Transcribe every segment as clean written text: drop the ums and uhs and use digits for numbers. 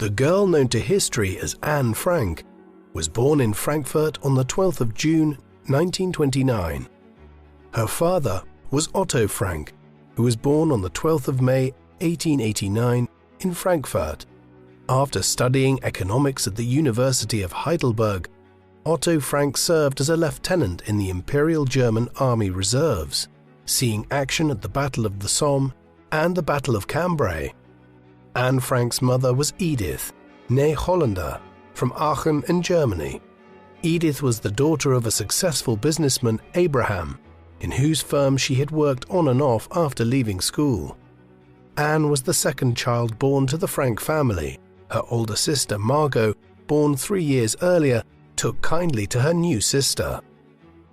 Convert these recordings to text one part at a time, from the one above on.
The girl known to history as Anne Frank was born in Frankfurt on the 12th of June 1929. Her father was Otto Frank, who was born on the 12th of May 1889 in Frankfurt. After studying economics at the University of Heidelberg, Otto Frank served as a lieutenant in the Imperial German Army Reserves, seeing action at the Battle of the Somme and the Battle of Cambrai. Anne Frank's mother was Edith, née Hollander, from Aachen in Germany. Edith was the daughter of a successful businessman, Abraham, in whose firm she had worked on and off after leaving school. Anne was the second child born to the Frank family. Her older sister, Margot, born 3 years earlier, took kindly to her new sister.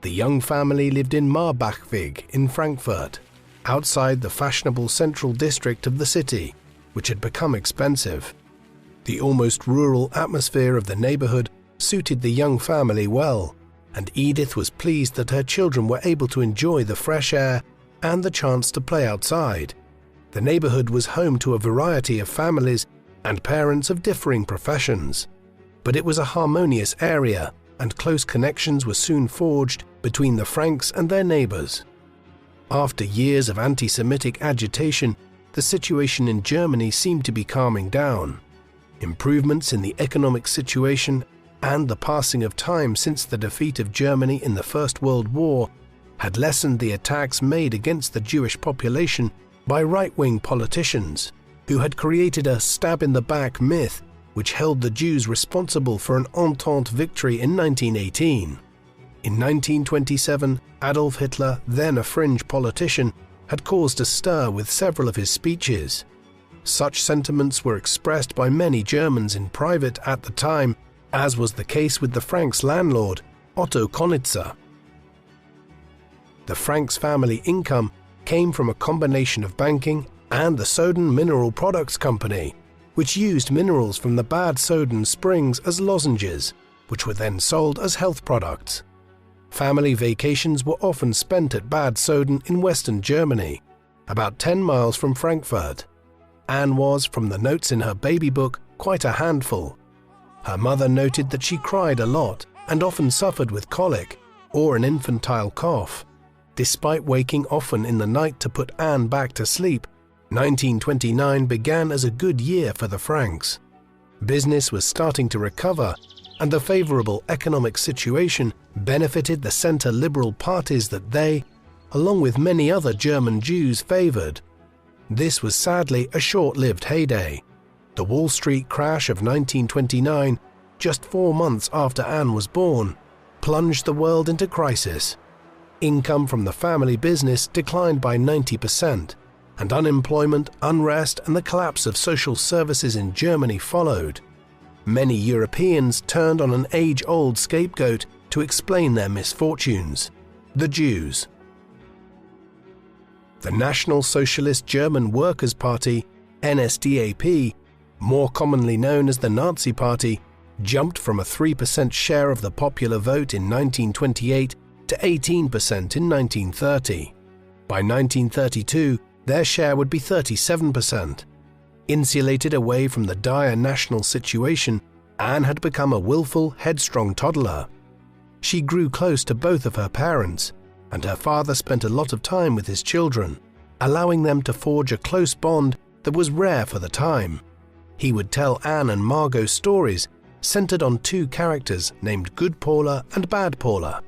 The young family lived in Marbachweg in Frankfurt, outside the fashionable central district of the city, which had become expensive. The almost rural atmosphere of the neighborhood suited the young family well, and Edith was pleased that her children were able to enjoy the fresh air and the chance to play outside. The neighborhood was home to a variety of families and parents of differing professions, but it was a harmonious area, and close connections were soon forged between the Franks and their neighbors. After years of anti-Semitic agitation, the situation in Germany seemed to be calming down. Improvements in the economic situation and the passing of time since the defeat of Germany in the First World War had lessened the attacks made against the Jewish population by right-wing politicians, who had created a stab-in-the-back myth which held the Jews responsible for an Entente victory in 1918. In 1927, Adolf Hitler, then a fringe politician, had caused a stir with several of his speeches. Such sentiments were expressed by many Germans in private at the time, as was the case with the Franks' landlord, Otto Konitzer. The Franks' family income came from a combination of banking and the Soden Mineral Products Company, which used minerals from the Bad Soden springs as lozenges, which were then sold as health products. Family vacations were often spent at Bad Soden in western Germany, about 10 miles from Frankfurt. Anne was, from the notes in her baby book, quite a handful. Her mother noted that she cried a lot and often suffered with colic or an infantile cough. Despite waking often in the night to put Anne back to sleep, 1929 began as a good year for the Franks. Business was starting to recover, and the favorable economic situation benefited the center-liberal parties that they, along with many other German Jews, favored. This was sadly a short-lived heyday. The Wall Street crash of 1929, just 4 months after Anne was born, plunged the world into crisis. Income from the family business declined by 90%, and unemployment, unrest, and the collapse of social services in Germany followed. Many Europeans turned on an age-old scapegoat to explain their misfortunes: the Jews. The National Socialist German Workers' Party, NSDAP, more commonly known as the Nazi Party, jumped from a 3% share of the popular vote in 1928 to 18% in 1930. By 1932, their share would be 37%. Insulated away from the dire national situation, Anne had become a willful, headstrong toddler. She grew close to both of her parents, and her father spent a lot of time with his children, allowing them to forge a close bond that was rare for the time. He would tell Anne and Margot stories centered on 2 characters named Good Paula and Bad Paula.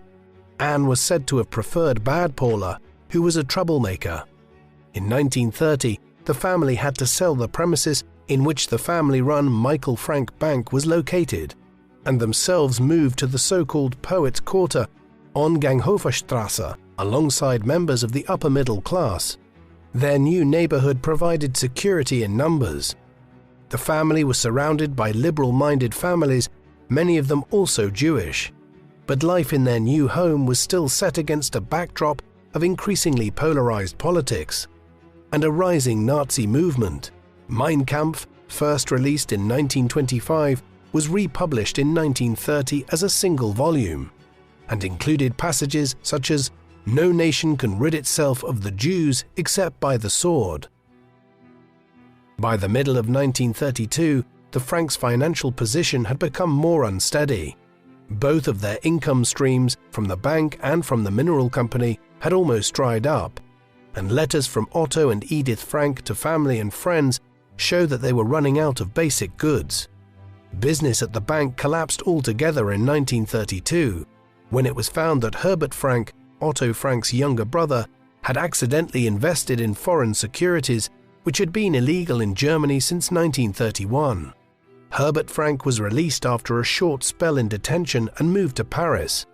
Anne was said to have preferred Bad Paula, who was a troublemaker. In 1930, the family had to sell the premises in which the family-run Michael Frank Bank was located, and themselves moved to the so-called Poets' Quarter on Ganghoferstrasse alongside members of the upper middle class. Their new neighborhood provided security in numbers. The family was surrounded by liberal-minded families, many of them also Jewish. But life in their new home was still set against a backdrop of increasingly polarized politics and a rising Nazi movement. Mein Kampf, first released in 1925, was republished in 1930 as a single volume, and included passages such as "No nation can rid itself of the Jews except by the sword." By the middle of 1932, the Franks' financial position had become more unsteady. Both of their income streams, from the bank and from the mineral company, had almost dried up, and letters from Otto and Edith Frank to family and friends show that they were running out of basic goods. Business at the bank collapsed altogether in 1932, when it was found that Herbert Frank, Otto Frank's younger brother, had accidentally invested in foreign securities which had been illegal in Germany since 1931. Herbert Frank was released after a short spell in detention and moved to Paris.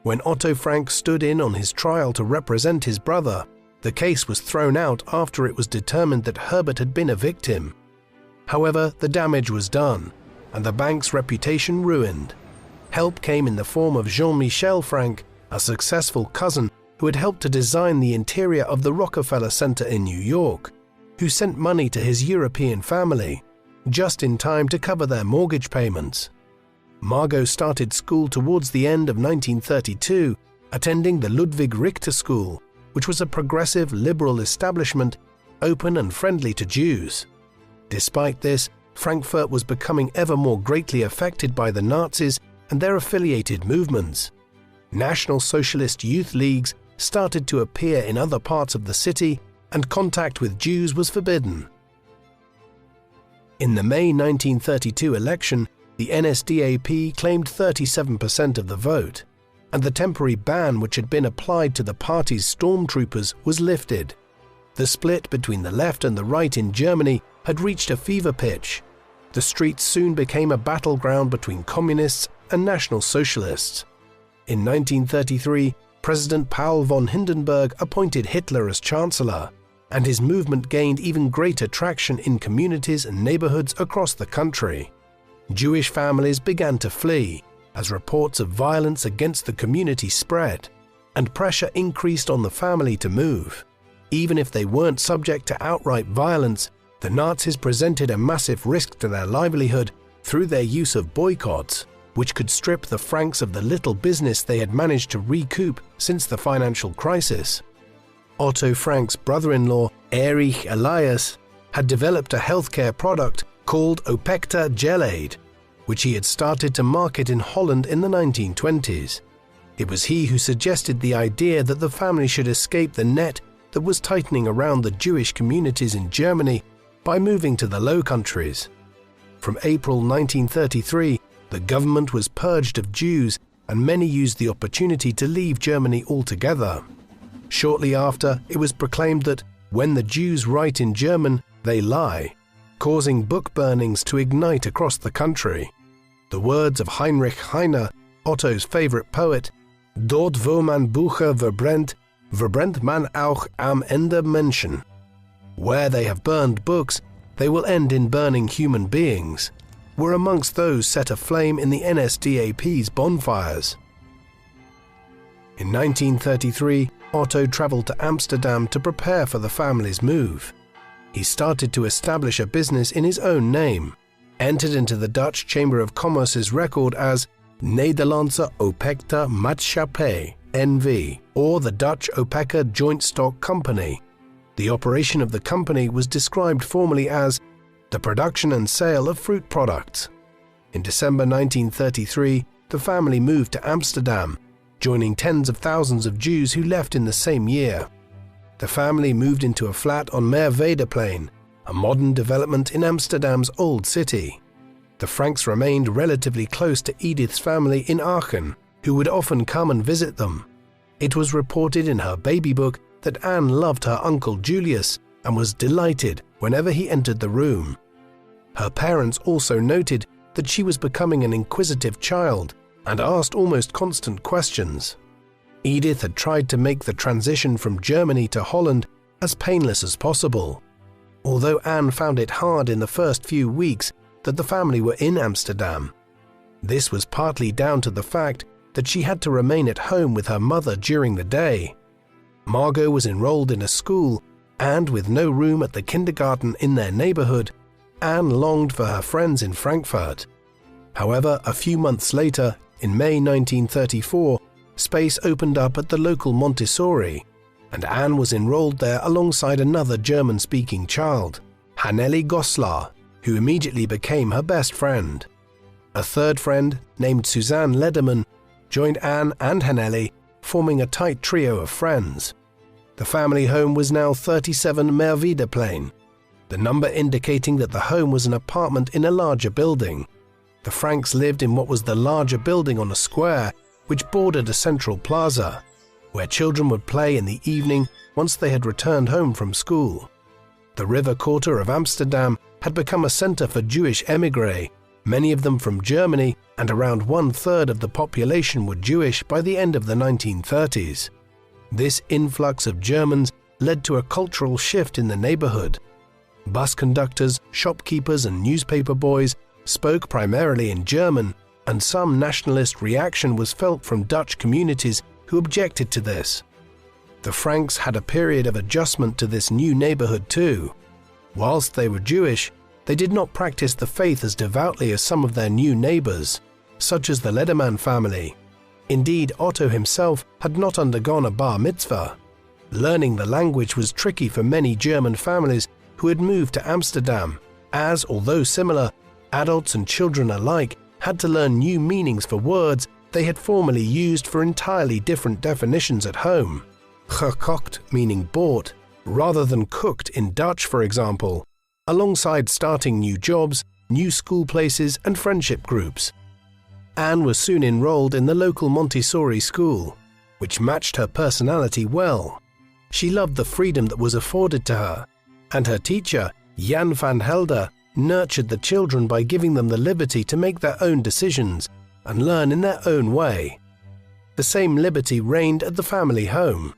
When Otto Frank stood in on his trial to represent his brother, the case was thrown out after it was determined that Herbert had been a victim. However, the damage was done, and the bank's reputation ruined. Help came in the form of Jean-Michel Frank, a successful cousin who had helped to design the interior of the Rockefeller Center in New York, who sent money to his European family, just in time to cover their mortgage payments. Margot started school towards the end of 1932, attending the Ludwig Richter School, which was a progressive liberal establishment, open and friendly to Jews. Despite this, Frankfurt was becoming ever more greatly affected by the Nazis and their affiliated movements. National Socialist youth leagues started to appear in other parts of the city, and contact with Jews was forbidden. In the May 1932 election, the NSDAP claimed 37% of the vote, and the temporary ban which had been applied to the party's stormtroopers was lifted. The split between the left and the right in Germany had reached a fever pitch. The streets soon became a battleground between communists and National Socialists. In 1933, President Paul von Hindenburg appointed Hitler as Chancellor, and his movement gained even greater traction in communities and neighborhoods across the country. Jewish families began to flee, as reports of violence against the community spread, and pressure increased on the family to move. Even if they weren't subject to outright violence, the Nazis presented a massive risk to their livelihood through their use of boycotts, which could strip the Franks of the little business they had managed to recoup since the financial crisis. Otto Frank's brother-in-law, Erich Elias, had developed a healthcare product called Opecta Gelade, which he had started to market in Holland in the 1920s. It was he who suggested the idea that the family should escape the net that was tightening around the Jewish communities in Germany by moving to the Low Countries. From April 1933, the government was purged of Jews, and many used the opportunity to leave Germany altogether. Shortly after, it was proclaimed that when the Jews write in German, they lie, causing book burnings to ignite across the country. The words of Heinrich Heine, Otto's favorite poet, "Dort wo man Bücher verbrennt, verbrennt man auch am Ende Menschen." Where they have burned books, they will end in burning human beings, were amongst those set aflame in the NSDAP's bonfires. In 1933, Otto traveled to Amsterdam to prepare for the family's move. He started to establish a business in his own name, entered into the Dutch Chamber of Commerce's record as Nederlandse Opecta Maatschappij NV, or the Dutch Opeka Joint Stock Company. The operation of the company was described formally as the production and sale of fruit products. In December 1933, the family moved to Amsterdam, joining tens of thousands of Jews who left in the same year. The family moved into a flat on Merwedeplein, a modern development in Amsterdam's old city. The Franks remained relatively close to Edith's family in Aachen, who would often come and visit them. It was reported in her baby book that Anne loved her uncle Julius and was delighted whenever he entered the room. Her parents also noted that she was becoming an inquisitive child and asked almost constant questions. Edith had tried to make the transition from Germany to Holland as painless as possible, although Anne found it hard in the first few weeks that the family were in Amsterdam. This was partly down to the fact that she had to remain at home with her mother during the day. Margot was enrolled in a school, and with no room at the kindergarten in their neighborhood, Anne longed for her friends in Frankfurt. However, a few months later, in May 1934, space opened up at the local Montessori, and Anne was enrolled there alongside another German-speaking child, Hanneli Goslar. who immediately became her best friend. A third friend, named Suzanne Lederman, joined Anne and Hennelly, forming a tight trio of friends. The family home was now 37 Merwiedeplein, the number indicating that the home was an apartment in a larger building. The Franks lived in what was the larger building on a square, which bordered a central plaza, where children would play in the evening once they had returned home from school. The river quarter of Amsterdam had become a center for Jewish émigrés, many of them from Germany, and around 1/3 of the population were Jewish by the end of the 1930s. This influx of Germans led to a cultural shift in the neighborhood. Bus conductors, shopkeepers, and newspaper boys spoke primarily in German, and some nationalist reaction was felt from Dutch communities who objected to this. The Franks had a period of adjustment to this new neighborhood too. Whilst they were Jewish, they did not practice the faith as devoutly as some of their new neighbors, such as the Lederman family. Indeed, Otto himself had not undergone a bar mitzvah. Learning the language was tricky for many German families who had moved to Amsterdam, as, although similar, adults and children alike had to learn new meanings for words they had formerly used for entirely different definitions at home. Gekocht meaning bought, rather than cooked in Dutch, for example, alongside starting new jobs, new school places, and friendship groups. Anne was soon enrolled in the local Montessori school, which matched her personality well. She loved the freedom that was afforded to her, and her teacher, Jan van Helder, nurtured the children by giving them the liberty to make their own decisions and learn in their own way. The same liberty reigned at the family home.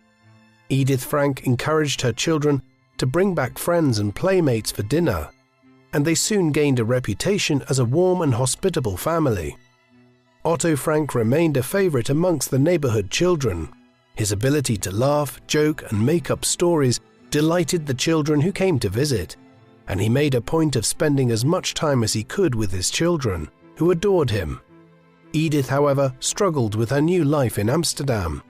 Edith Frank encouraged her children to bring back friends and playmates for dinner, and they soon gained a reputation as a warm and hospitable family. Otto Frank remained a favorite amongst the neighborhood children. His ability to laugh, joke, and make up stories delighted the children who came to visit, and he made a point of spending as much time as he could with his children, who adored him. Edith, however, struggled with her new life in Amsterdam.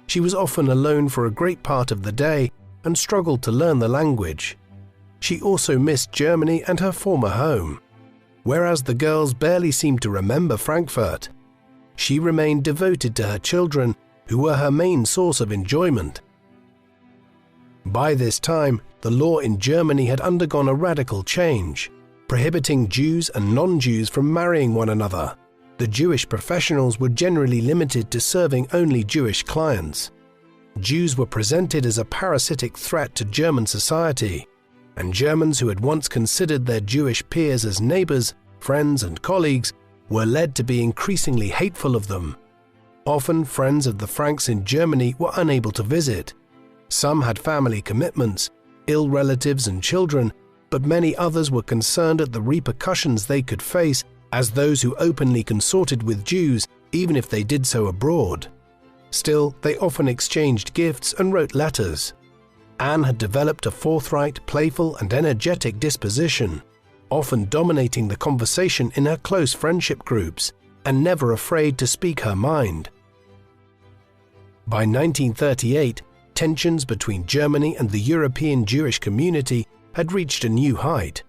She was often alone for a great part of the day and struggled to learn the language. She also missed Germany and her former home. Whereas the girls barely seemed to remember Frankfurt, she remained devoted to her children, who were her main source of enjoyment. By this time, the law in Germany had undergone a radical change, prohibiting Jews and non-Jews from marrying one another. The Jewish professionals were generally limited to serving only Jewish clients. Jews were presented as a parasitic threat to German society, and Germans who had once considered their Jewish peers as neighbors, friends, and colleagues were led to be increasingly hateful of them. Often, friends of the Franks in Germany were unable to visit. Some had family commitments, ill relatives and children, but many others were concerned at the repercussions they could face as those who openly consorted with Jews, even if they did so abroad. Still, they often exchanged gifts and wrote letters. Anne had developed a forthright, playful, and energetic disposition, often dominating the conversation in her close friendship groups, and never afraid to speak her mind. By 1938, tensions between Germany and the European Jewish community had reached a new height.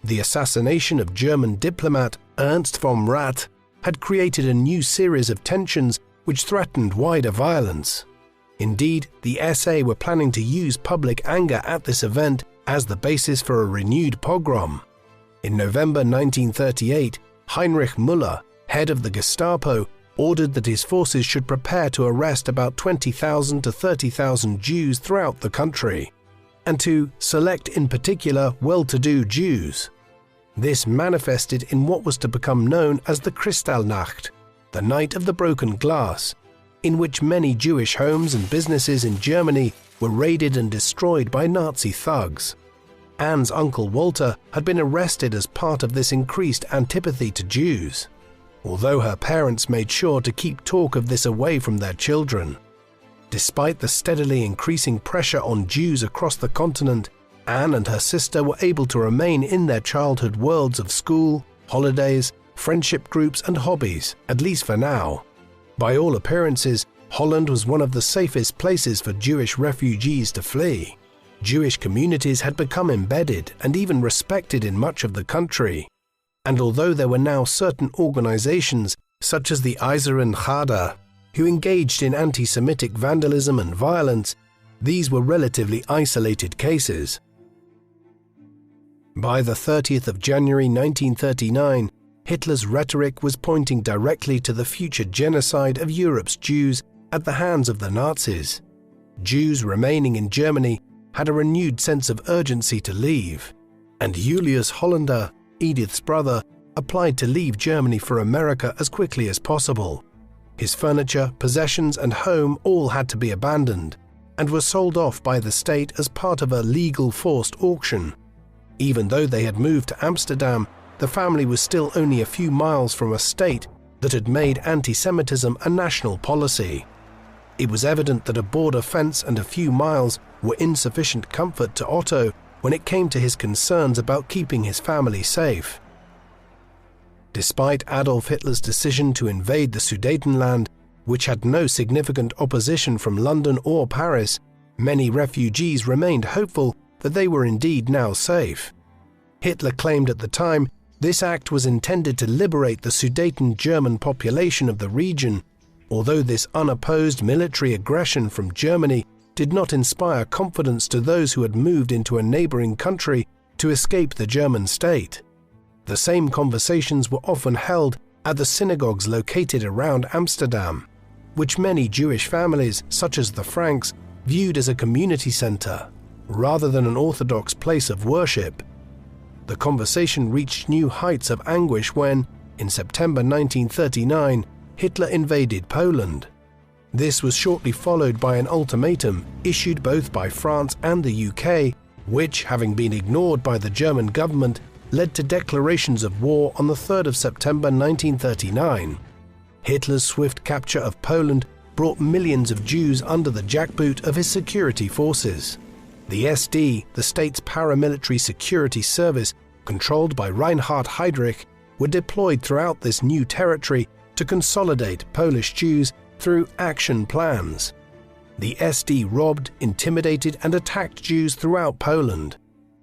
The assassination of German diplomat Ernst vom Rath had created a new series of tensions which threatened wider violence. Indeed, the SA were planning to use public anger at this event as the basis for a renewed pogrom. In November 1938, Heinrich Müller, head of the Gestapo, ordered that his forces should prepare to arrest about 20,000 to 30,000 Jews throughout the country, and to select in particular well-to-do Jews. This manifested in what was to become known as the Kristallnacht, the Night of the Broken Glass, in which many Jewish homes and businesses in Germany were raided and destroyed by Nazi thugs. Anne's uncle Walter had been arrested as part of this increased antipathy to Jews, although her parents made sure to keep talk of this away from their children. Despite the steadily increasing pressure on Jews across the continent, Anne and her sister were able to remain in their childhood worlds of school, holidays, friendship groups, and hobbies, at least for now. By all appearances, Holland was one of the safest places for Jewish refugees to flee. Jewish communities had become embedded and even respected in much of the country. And although there were now certain organizations, such as the Eiseren Chada, who engaged in anti-Semitic vandalism and violence, these were relatively isolated cases. By the 30th of January 1939, Hitler's rhetoric was pointing directly to the future genocide of Europe's Jews at the hands of the Nazis. Jews remaining in Germany had a renewed sense of urgency to leave, and Julius Hollander, Edith's brother, applied to leave Germany for America as quickly as possible. His furniture, possessions, and home all had to be abandoned, and were sold off by the state as part of a legal forced auction. Even though they had moved to Amsterdam, the family was still only a few miles from a state that had made anti-Semitism a national policy. It was evident that a border fence and a few miles were insufficient comfort to Otto when it came to his concerns about keeping his family safe. Despite Adolf Hitler's decision to invade the Sudetenland, which had no significant opposition from London or Paris, many refugees remained hopeful that they were indeed now safe. Hitler claimed at the time this act was intended to liberate the Sudeten German population of the region, although this unopposed military aggression from Germany did not inspire confidence to those who had moved into a neighboring country to escape the German state. The same conversations were often held at the synagogues located around Amsterdam, which many Jewish families, such as the Franks, viewed as a community center, rather than an Orthodox place of worship. The conversation reached new heights of anguish when, in September 1939, Hitler invaded Poland. This was shortly followed by an ultimatum issued both by France and the UK, which, having been ignored by the German government, led to declarations of war on the 3rd of September 1939. Hitler's swift capture of Poland brought millions of Jews under the jackboot of his security forces. The SD, the state's paramilitary security service, controlled by Reinhard Heydrich, were deployed throughout this new territory to consolidate Polish Jews through action plans. The SD robbed, intimidated, and attacked Jews throughout Poland,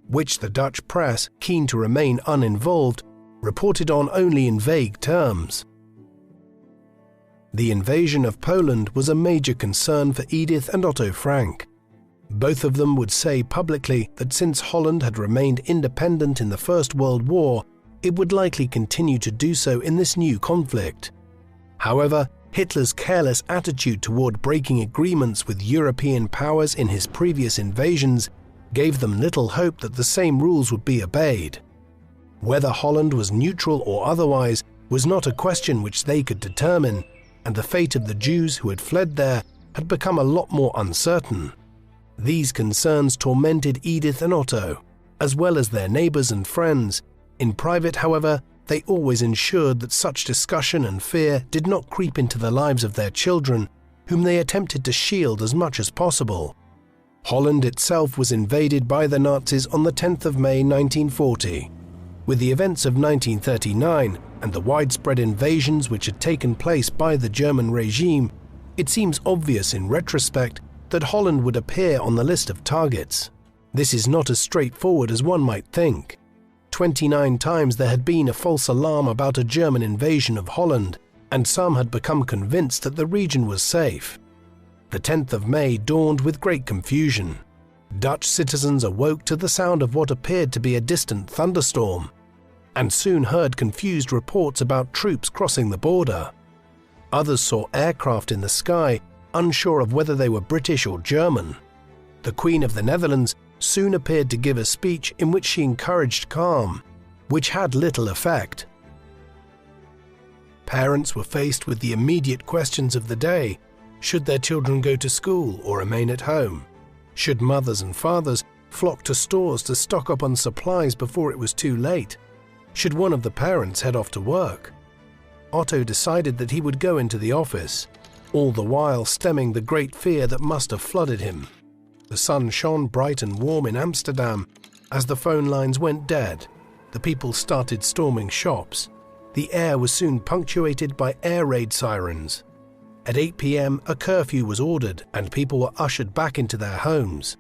which the Dutch press, keen to remain uninvolved, reported on only in vague terms. The invasion of Poland was a major concern for Edith and Otto Frank. Both of them would say publicly that since Holland had remained independent in the First World War, it would likely continue to do so in this new conflict. However, Hitler's careless attitude toward breaking agreements with European powers in his previous invasions gave them little hope that the same rules would be obeyed. Whether Holland was neutral or otherwise was not a question which they could determine, and the fate of the Jews who had fled there had become a lot more uncertain. These concerns tormented Edith and Otto, as well as their neighbors and friends. In private, however, they always ensured that such discussion and fear did not creep into the lives of their children, whom they attempted to shield as much as possible. Holland itself was invaded by the Nazis on the 10th of May 1940. With the events of 1939 and the widespread invasions which had taken place by the German regime, it seems obvious in retrospect that Holland would appear on the list of targets. This is not as straightforward as one might think. 29 times there had been a false alarm about a German invasion of Holland, and some had become convinced that the region was safe. The 10th of May dawned with great confusion. Dutch citizens awoke to the sound of what appeared to be a distant thunderstorm, and soon heard confused reports about troops crossing the border. Others saw aircraft in the sky, unsure of whether they were British or German. The Queen of the Netherlands soon appeared to give a speech in which she encouraged calm, which had little effect. Parents were faced with the immediate questions of the day. Should their children go to school or remain at home? Should mothers and fathers flock to stores to stock up on supplies before it was too late? Should one of the parents head off to work? Otto decided that he would go into the office, all the while stemming the great fear that must have flooded him. The sun shone bright and warm in Amsterdam. As the phone lines went dead, the people started storming shops. The air was soon punctuated by air raid sirens. At 8 p.m, a curfew was ordered and people were ushered back into their homes.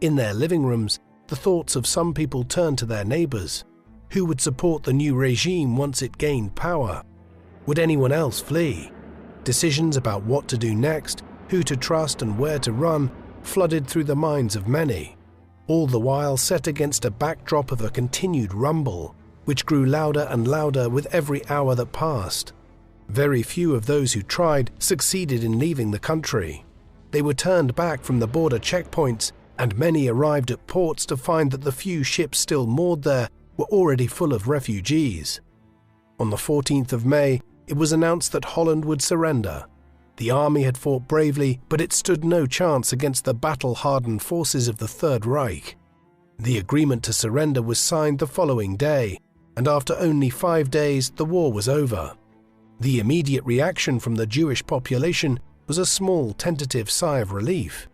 In their living rooms, the thoughts of some people turned to their neighbors. Who would support the new regime once it gained power? Would anyone else flee? Decisions about what to do next, who to trust and where to run, flooded through the minds of many, all the while set against a backdrop of a continued rumble, which grew louder and louder with every hour that passed. Very few of those who tried succeeded in leaving the country. They were turned back from the border checkpoints, and many arrived at ports to find that the few ships still moored there were already full of refugees. On the 14th of May, it was announced that Holland would surrender. The army had fought bravely, but it stood no chance against the battle-hardened forces of the Third Reich. The agreement to surrender was signed the following day, and after only 5 days, the war was over. The immediate reaction from the Jewish population was a small, tentative sigh of relief.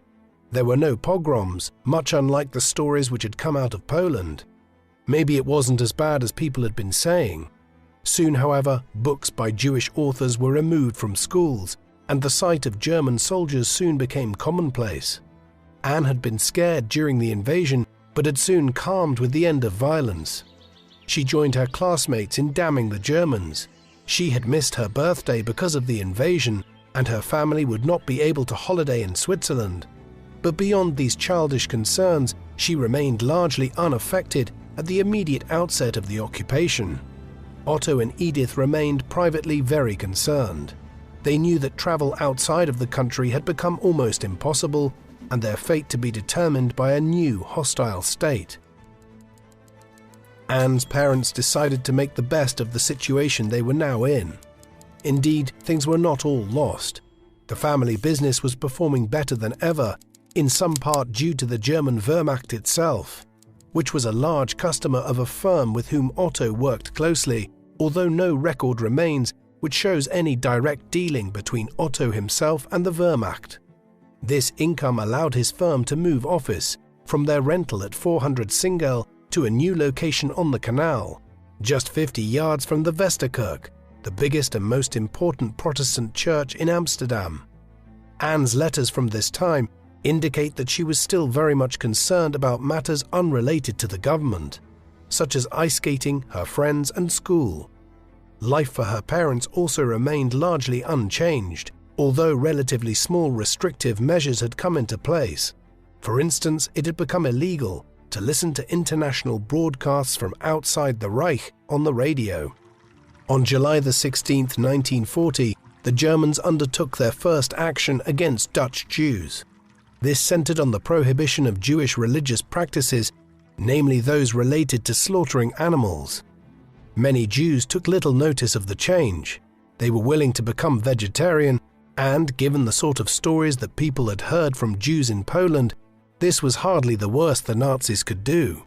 There were no pogroms, much unlike the stories which had come out of Poland. Maybe it wasn't as bad as people had been saying. Soon, however, books by Jewish authors were removed from schools, and the sight of German soldiers soon became commonplace. Anne had been scared during the invasion, but had soon calmed with the end of violence. She joined her classmates in damning the Germans. She had missed her birthday because of the invasion, and her family would not be able to holiday in Switzerland. But beyond these childish concerns, she remained largely unaffected at the immediate outset of the occupation. Otto and Edith remained privately very concerned. They knew that travel outside of the country had become almost impossible, and their fate to be determined by a new hostile state. Anne's parents decided to make the best of the situation they were now in. Indeed, things were not all lost. The family business was performing better than ever, in some part due to the German Wehrmacht itself, which was a large customer of a firm with whom Otto worked closely, although no record remains which shows any direct dealing between Otto himself and the Wehrmacht. This income allowed his firm to move office from their rental at 400 Singel to a new location on the canal, just 50 yards from the Westerkerk, the biggest and most important Protestant church in Amsterdam. Anne's letters from this time indicate that she was still very much concerned about matters unrelated to the government, such as ice skating, her friends, and school. Life for her parents also remained largely unchanged, although relatively small restrictive measures had come into place. For instance, it had become illegal to listen to international broadcasts from outside the Reich on the radio. On July 16, 1940, the Germans undertook their first action against Dutch Jews. This centered on the prohibition of Jewish religious practices, namely those related to slaughtering animals. Many Jews took little notice of the change. They were willing to become vegetarian, and given the sort of stories that people had heard from Jews in Poland, this was hardly the worst the Nazis could do.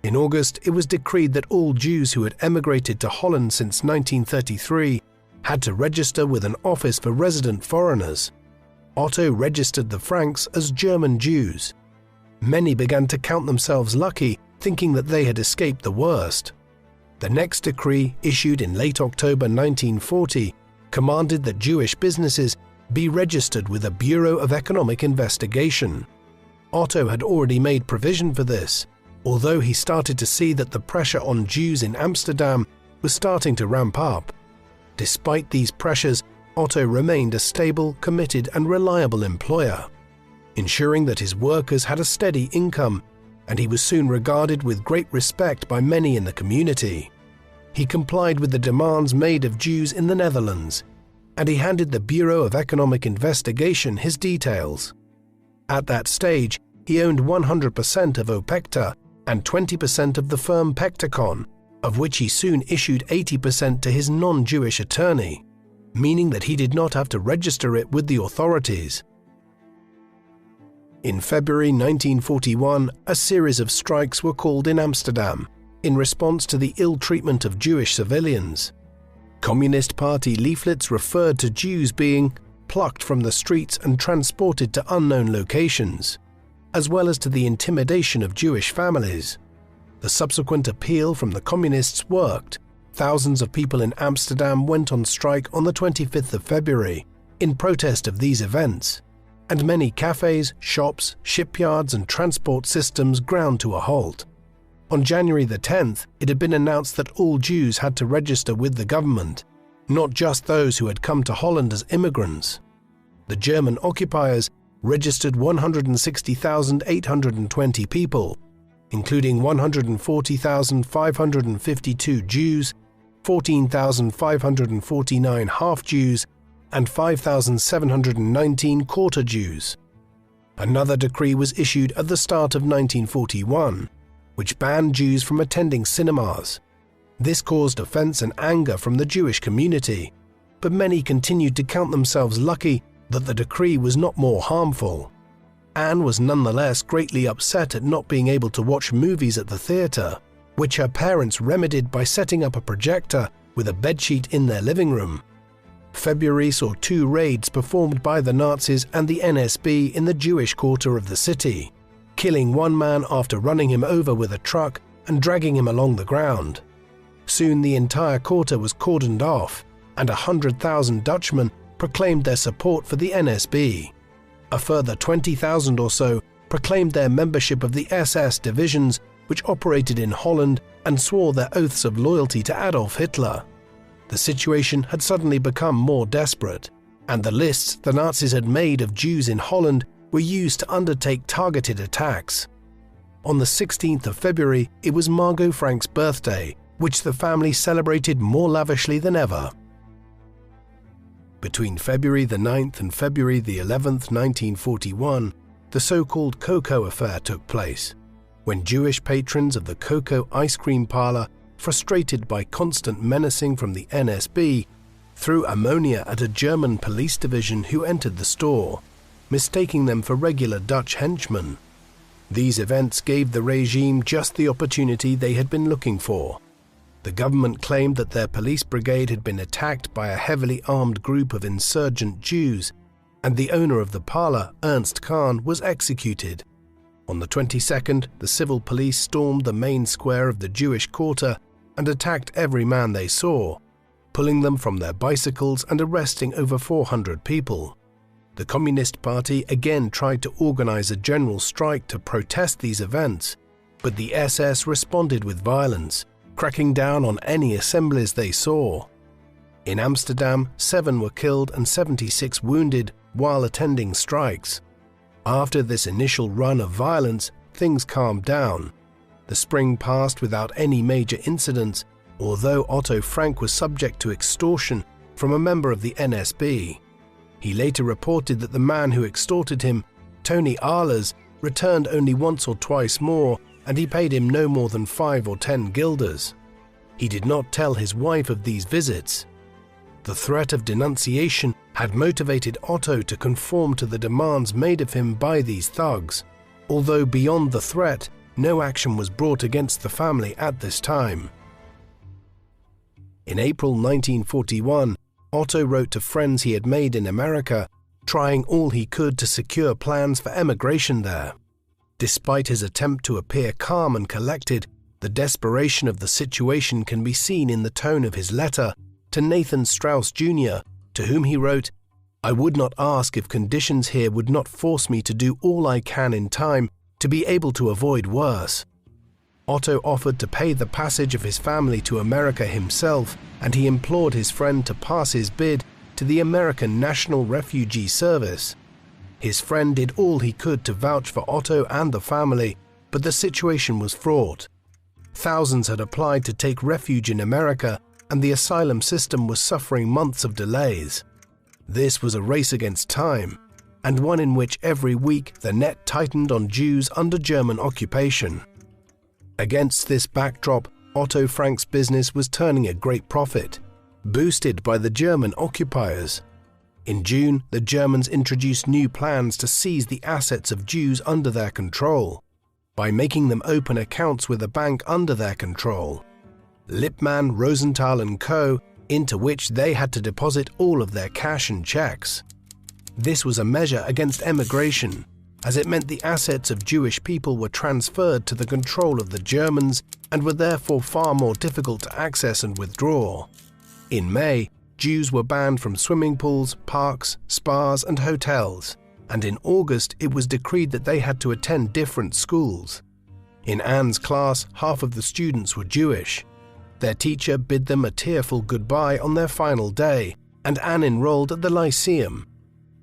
In August, it was decreed that all Jews who had emigrated to Holland since 1933 had to register with an office for resident foreigners. Otto registered the Franks as German Jews. Many began to count themselves lucky, thinking that they had escaped the worst. The next decree, issued in late October 1940, commanded that Jewish businesses be registered with a Bureau of Economic Investigation. Otto had already made provision for this, although he started to see that the pressure on Jews in Amsterdam was starting to ramp up. Despite these pressures, Otto remained a stable, committed, and reliable employer, ensuring that his workers had a steady income, and he was soon regarded with great respect by many in the community. He complied with the demands made of Jews in the Netherlands, and he handed the Bureau of Economic Investigation his details. At that stage, he owned 100% of Opekta and 20% of the firm Pectacon, of which he soon issued 80% to his non-Jewish attorney, meaning that he did not have to register it with the authorities. In February 1941, a series of strikes were called in Amsterdam in response to the ill treatment of Jewish civilians. Communist Party leaflets referred to Jews being plucked from the streets and transported to unknown locations, as well as to the intimidation of Jewish families. The subsequent appeal from the communists worked. Thousands of people in Amsterdam went on strike on the 25th of February in protest of these events. and many cafes, shops, shipyards and transport systems ground to a halt. On January the 10th, it had been announced that all Jews had to register with the government, not just those who had come to Holland as immigrants. The German occupiers registered 160,820 people, including 140,552 Jews, 14,549 half-Jews, and 5,719 quarter Jews. Another decree was issued at the start of 1941, which banned Jews from attending cinemas. This caused offense and anger from the Jewish community, but many continued to count themselves lucky that the decree was not more harmful. Anne was nonetheless greatly upset at not being able to watch movies at the theatre, which her parents remedied by setting up a projector with a bedsheet in their living room. February saw 2 raids performed by the Nazis and the NSB in the Jewish quarter of the city, killing one man after running him over with a truck and dragging him along the ground. Soon the entire quarter was cordoned off, and 100,000 Dutchmen proclaimed their support for the NSB. A further 20,000 or so proclaimed their membership of the SS divisions, which operated in Holland, and swore their oaths of loyalty to Adolf Hitler. The situation had suddenly become more desperate, and the lists the Nazis had made of Jews in Holland were used to undertake targeted attacks. On the 16th of February, it was Margot Frank's birthday, which the family celebrated more lavishly than ever. Between February the 9th and February the 11th, 1941, the so-called Cocoa Affair took place, when Jewish patrons of the Cocoa ice cream parlor, frustrated by constant menacing from the NSB, threw ammonia at a German police division who entered the store, mistaking them for regular Dutch henchmen. These events gave the regime just the opportunity they had been looking for. The government claimed that their police brigade had been attacked by a heavily armed group of insurgent Jews, and the owner of the parlor, Ernst Kahn, was executed. On the 22nd, the civil police stormed the main square of the Jewish quarter and attacked every man they saw, pulling them from their bicycles and arresting over 400 people. The Communist Party again tried to organize a general strike to protest these events, but the SS responded with violence, cracking down on any assemblies they saw. In Amsterdam, 7 were killed and 76 wounded while attending strikes. After this initial run of violence, things calmed down. The spring passed without any major incidents, although Otto Frank was subject to extortion from a member of the NSB. He later reported that the man who extorted him, Tony Ahlers, returned only once or twice more, and he paid him no more than 5 or 10 guilders. He did not tell his wife of these visits. The threat of denunciation had motivated Otto to conform to the demands made of him by these thugs, although beyond the threat, no action was brought against the family at this time. In April 1941, Otto wrote to friends he had made in America, trying all he could to secure plans for emigration there. Despite his attempt to appear calm and collected, the desperation of the situation can be seen in the tone of his letter to Nathan Strauss Jr., to whom he wrote, "I would not ask if conditions here would not force me to do all I can in time to be able to avoid worse." Otto offered to pay the passage of his family to America himself, and he implored his friend to pass his bid to the American National Refugee Service. His friend did all he could to vouch for Otto and the family, but the situation was fraught. Thousands had applied to take refuge in America, and the asylum system was suffering months of delays. This was a race against time, and one in which every week the net tightened on Jews under German occupation. Against this backdrop, Otto Frank's business was turning a great profit, boosted by the German occupiers. In June, the Germans introduced new plans to seize the assets of Jews under their control, by making them open accounts with a bank under their control, Lippmann, Rosenthal & Co., into which they had to deposit all of their cash and checks. This was a measure against emigration, as it meant the assets of Jewish people were transferred to the control of the Germans and were therefore far more difficult to access and withdraw. In May, Jews were banned from swimming pools, parks, spas, and hotels. and in August it was decreed that they had to attend different schools. In Anne's class, half of the students were Jewish. Their teacher bid them a tearful goodbye on their final day, and Anne enrolled at the Lyceum,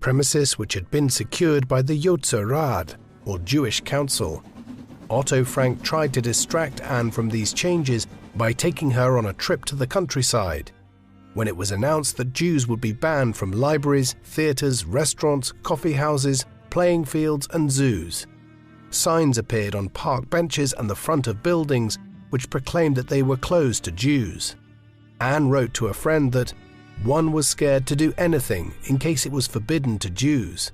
premises which had been secured by the Yotzer Rat, or Jewish Council. Otto Frank tried to distract Anne from these changes by taking her on a trip to the countryside. When it was announced that Jews would be banned from libraries, theatres, restaurants, coffee houses, playing fields and zoos, signs appeared on park benches and the front of buildings which proclaimed that they were closed to Jews. Anne wrote to a friend that one was scared to do anything in case it was forbidden to Jews.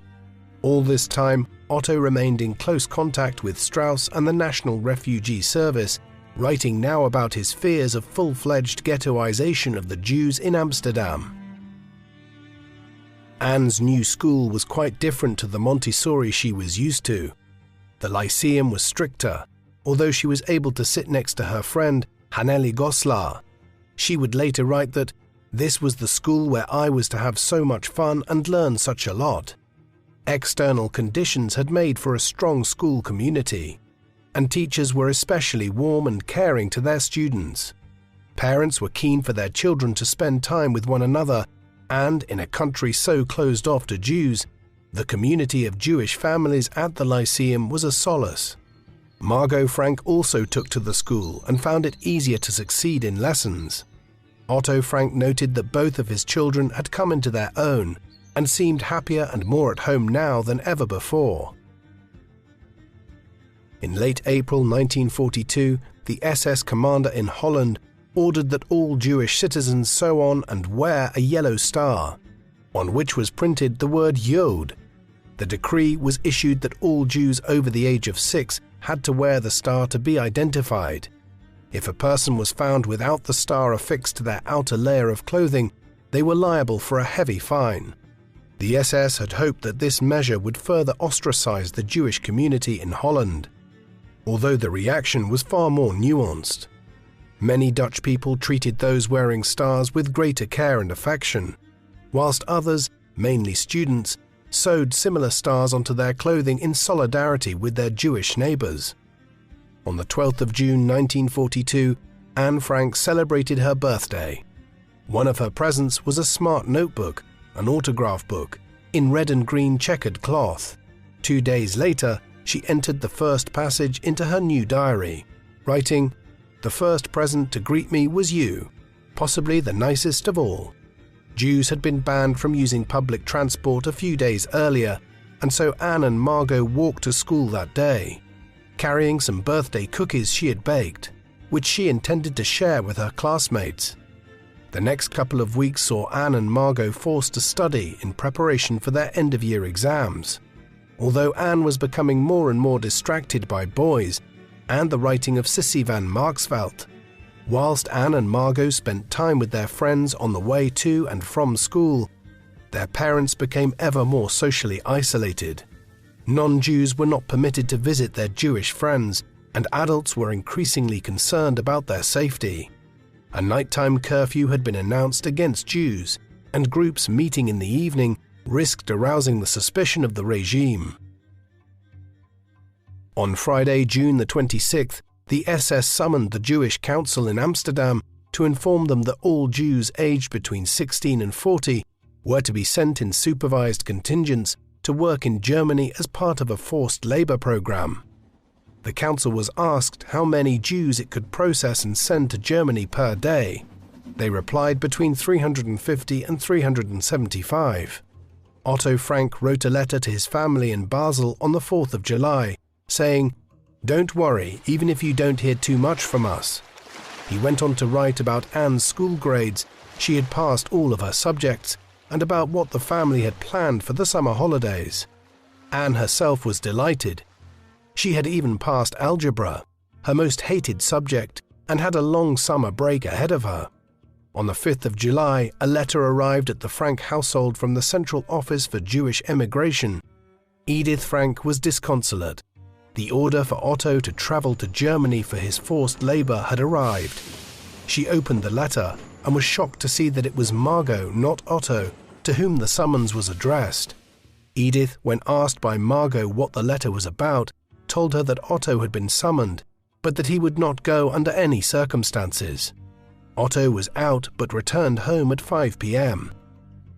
All this time, Otto remained in close contact with Strauss and the National Refugee Service, writing now about his fears of full-fledged ghettoization of the Jews in Amsterdam. Anne's new school was quite different to the Montessori she was used to. The Lyceum was stricter, although she was able to sit next to her friend Haneli Goslar. She would later write that, "This was the school where I was to have so much fun and learn such a lot." External conditions had made for a strong school community, and teachers were especially warm and caring to their students. Parents were keen for their children to spend time with one another, and in a country so closed off to Jews, the community of Jewish families at the Lyceum was a solace. Margot Frank also took to the school and found it easier to succeed in lessons. Otto Frank noted that both of his children had come into their own and seemed happier and more at home now than ever before. In late April 1942, the SS commander in Holland ordered that all Jewish citizens sew on and wear a yellow star, on which was printed the word Yod. The decree was issued that all Jews over the age of 6 had to wear the star to be identified. If a person was found without the star affixed to their outer layer of clothing, they were liable for a heavy fine. The SS had hoped that this measure would further ostracize the Jewish community in Holland, although the reaction was far more nuanced. Many Dutch people treated those wearing stars with greater care and affection, whilst others, mainly students, sewed similar stars onto their clothing in solidarity with their Jewish neighbors. On the 12th of June 1942, Anne Frank celebrated her birthday. One of her presents was a smart notebook, an autograph book, in red and green checkered cloth. 2 days later, she entered the first passage into her new diary, writing, "The first present to greet me was you, possibly the nicest of all." Jews had been banned from using public transport a few days earlier, and so Anne and Margot walked to school that day, carrying some birthday cookies she had baked, which she intended to share with her classmates. The next couple of weeks saw Anne and Margot forced to study in preparation for their end-of-year exams, although Anne was becoming more and more distracted by boys and the writing of Sissy van Marksveld. Whilst Anne and Margot spent time with their friends on the way to and from school, their parents became ever more socially isolated. Non-Jews were not permitted to visit their Jewish friends, and adults were increasingly concerned about their safety. A nighttime curfew had been announced against Jews, and groups meeting in the evening risked arousing the suspicion of the regime. On Friday, June the 26th, the SS summoned the Jewish Council in Amsterdam to inform them that all Jews aged between 16 and 40 were to be sent in supervised contingents to work in Germany as part of a forced labor program. The council was asked how many Jews it could process and send to Germany per day. They replied between 350 and 375. Otto Frank wrote a letter to his family in Basel on the 4th of July, saying, "Don't worry, even if you don't hear too much from us." He went on to write about Anne's school grades, she had passed all of her subjects, and about what the family had planned for the summer holidays. Anne herself was delighted. She had even passed algebra, her most hated subject, and had a long summer break ahead of her. On the 5th of July, a letter arrived at the Frank household from the Central Office for Jewish Emigration. Edith Frank was disconsolate. The order for Otto to travel to Germany for his forced labor had arrived. She opened the letter and was shocked to see that it was Margot, not Otto, to whom the summons was addressed. Edith, when asked by Margot what the letter was about, told her that Otto had been summoned, but that he would not go under any circumstances. Otto was out but returned home at 5 p.m.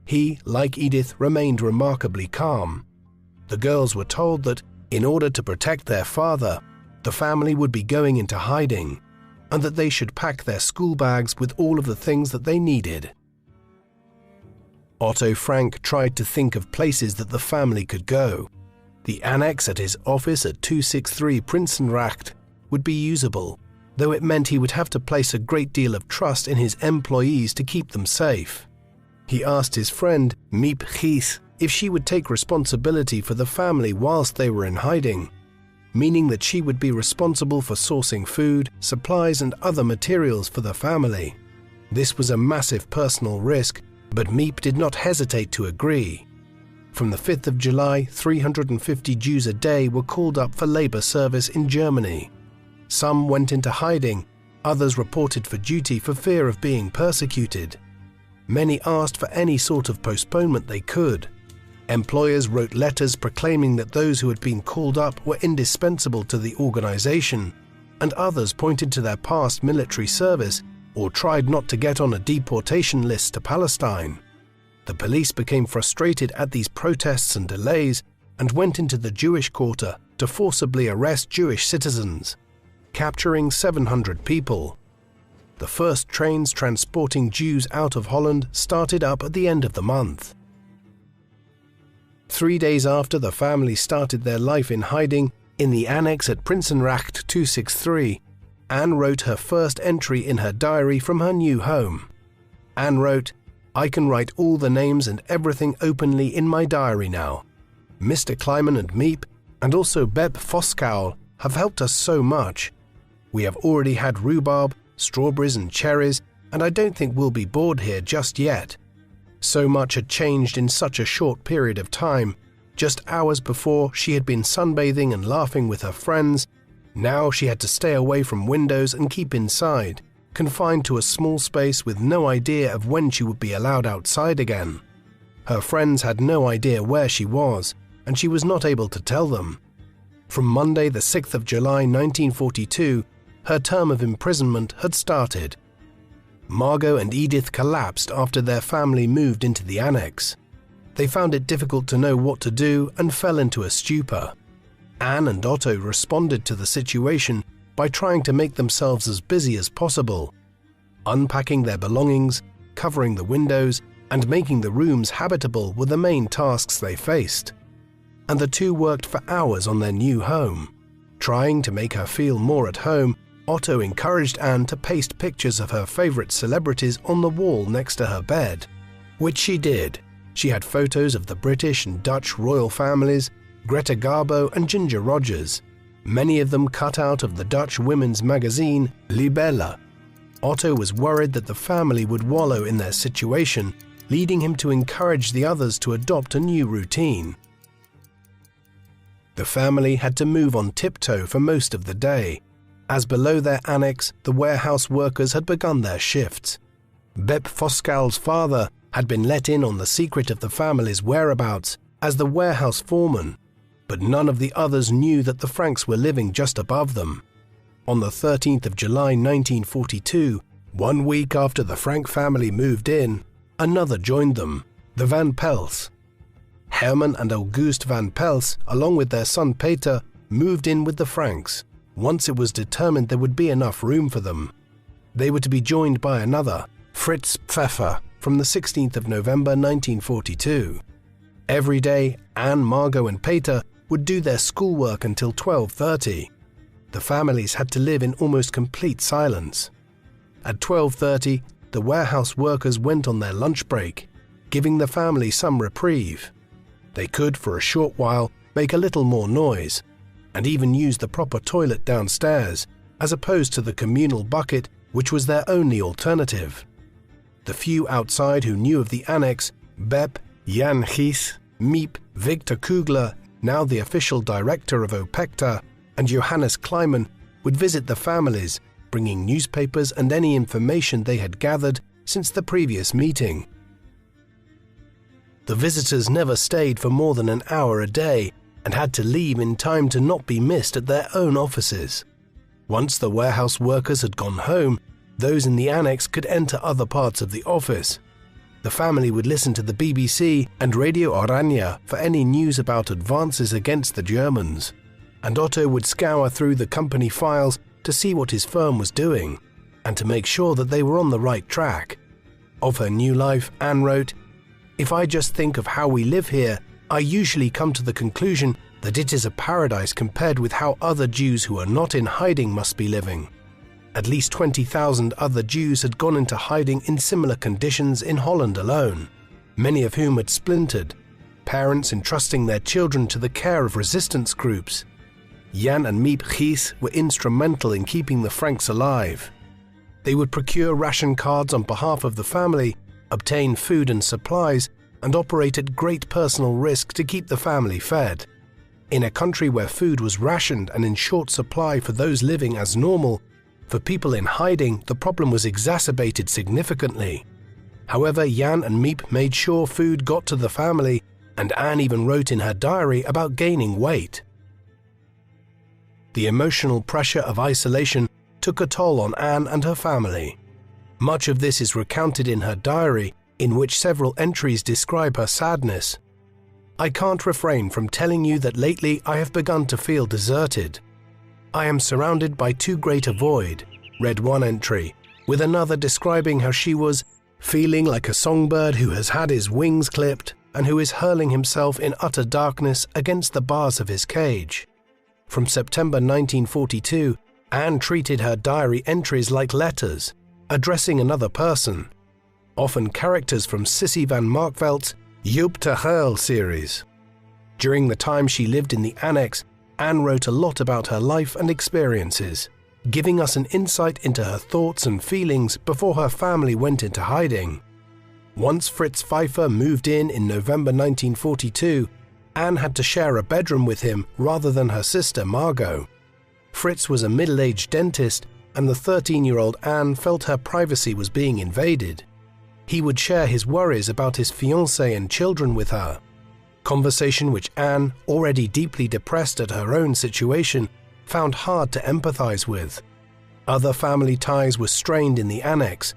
He, like Edith, remained remarkably calm. The girls were told that, in order to protect their father, the family would be going into hiding, and that they should pack their school bags with all of the things that they needed. Otto Frank tried to think of places that the family could go. The annex at his office at 263 Prinsengracht would be usable, though it meant he would have to place a great deal of trust in his employees to keep them safe. He asked his friend, Miep Gies, if she would take responsibility for the family whilst they were in hiding, meaning that she would be responsible for sourcing food, supplies and other materials for the family. This was a massive personal risk, but Miep did not hesitate to agree. From the 5th of July, 350 Jews a day were called up for labor service in Germany. Some went into hiding, others reported for duty for fear of being persecuted. Many asked for any sort of postponement they could. Employers wrote letters proclaiming that those who had been called up were indispensable to the organization, and others pointed to their past military service or tried not to get on a deportation list to Palestine. The police became frustrated at these protests and delays and went into the Jewish quarter to forcibly arrest Jewish citizens, capturing 700 people. The first trains transporting Jews out of Holland started up at the end of the month. 3 days after the family started their life in hiding in the annex at Prinsengracht 263, Anne wrote her first entry in her diary from her new home. Anne wrote, "I can write all the names and everything openly in my diary now. Mr. Kleiman and Miep, and also Beb Foskowl, have helped us so much. We have already had rhubarb, strawberries and cherries, and I don't think we'll be bored here just yet." So much had changed in such a short period of time. Just hours before, she had been sunbathing and laughing with her friends. Now she had to stay away from windows and keep inside, confined to a small space with no idea of when she would be allowed outside again. Her friends had no idea where she was, and she was not able to tell them. From Monday, the 6th of July 1942, her term of imprisonment had started. Margot and Edith collapsed after their family moved into the annex. They found it difficult to know what to do and fell into a stupor. Anne and Otto responded to the situation by trying to make themselves as busy as possible. Unpacking their belongings, covering the windows, and making the rooms habitable were the main tasks they faced. And the two worked for hours on their new home. Trying to make her feel more at home, Otto encouraged Anne to paste pictures of her favorite celebrities on the wall next to her bed, which she did. She had photos of the British and Dutch royal families, Greta Garbo and Ginger Rogers, many of them cut out of the Dutch women's magazine Libelle. Otto was worried that the family would wallow in their situation, leading him to encourage the others to adopt a new routine. The family had to move on tiptoe for most of the day, as below their annex the warehouse workers had begun their shifts. Bep Foskowl's father had been let in on the secret of the family's whereabouts as the warehouse foreman, but none of the others knew that the Franks were living just above them. On the 13th of July 1942, 1 week after the Frank family moved in, another joined them, the Van Pels. Herman and August Van Pels, along with their son Peter, moved in with the Franks, once it was determined there would be enough room for them. They were to be joined by another, Fritz Pfeffer, from the 16th of November 1942. Every day, Anne, Margot and Peter would do their schoolwork until 12:30. The families had to live in almost complete silence. At 12:30, the warehouse workers went on their lunch break, giving the family some reprieve. They could, for a short while, make a little more noise, and even use the proper toilet downstairs, as opposed to the communal bucket, which was their only alternative. The few outside who knew of the annex, Bep, Jan Gies, Miep, Victor Kugler, now the official director of OPECTA, and Johannes Kleiman, would visit the families, bringing newspapers and any information they had gathered since the previous meeting. The visitors never stayed for more than an hour a day and had to leave in time to not be missed at their own offices. Once the warehouse workers had gone home, those in the annex could enter other parts of the office. The family would listen to the BBC and Radio Oranje for any news about advances against the Germans, and Otto would scour through the company files to see what his firm was doing, and to make sure that they were on the right track. Of her new life, Anne wrote, "If I just think of how we live here, I usually come to the conclusion that it is a paradise compared with how other Jews who are not in hiding must be living." At least 20,000 other Jews had gone into hiding in similar conditions in Holland alone, many of whom had splintered, parents entrusting their children to the care of resistance groups. Jan and Miep Gies were instrumental in keeping the Franks alive. They would procure ration cards on behalf of the family, obtain food and supplies, and operate at great personal risk to keep the family fed. In a country where food was rationed and in short supply for those living as normal, for people in hiding, the problem was exacerbated significantly. However, Jan and Miep made sure food got to the family, and Anne even wrote in her diary about gaining weight. The emotional pressure of isolation took a toll on Anne and her family. Much of this is recounted in her diary, in which several entries describe her sadness. "I can't refrain from telling you that lately I have begun to feel deserted. I am surrounded by too great a void," read one entry, with another describing how she was "feeling like a songbird who has had his wings clipped and who is hurling himself in utter darkness against the bars of his cage." From September 1942, Anne treated her diary entries like letters, addressing another person, often characters from Sissy van Markveldt's Joop ter Heul series. During the time she lived in the annex, Anne wrote a lot about her life and experiences, giving us an insight into her thoughts and feelings before her family went into hiding. Once Fritz Pfeiffer moved in November 1942, Anne had to share a bedroom with him rather than her sister Margot. Fritz was a middle-aged dentist, and the 13-year-old Anne felt her privacy was being invaded. He would share his worries about his fiancée and children with her. Conversation which Anne, already deeply depressed at her own situation, found hard to empathize with. Other family ties were strained in the annex,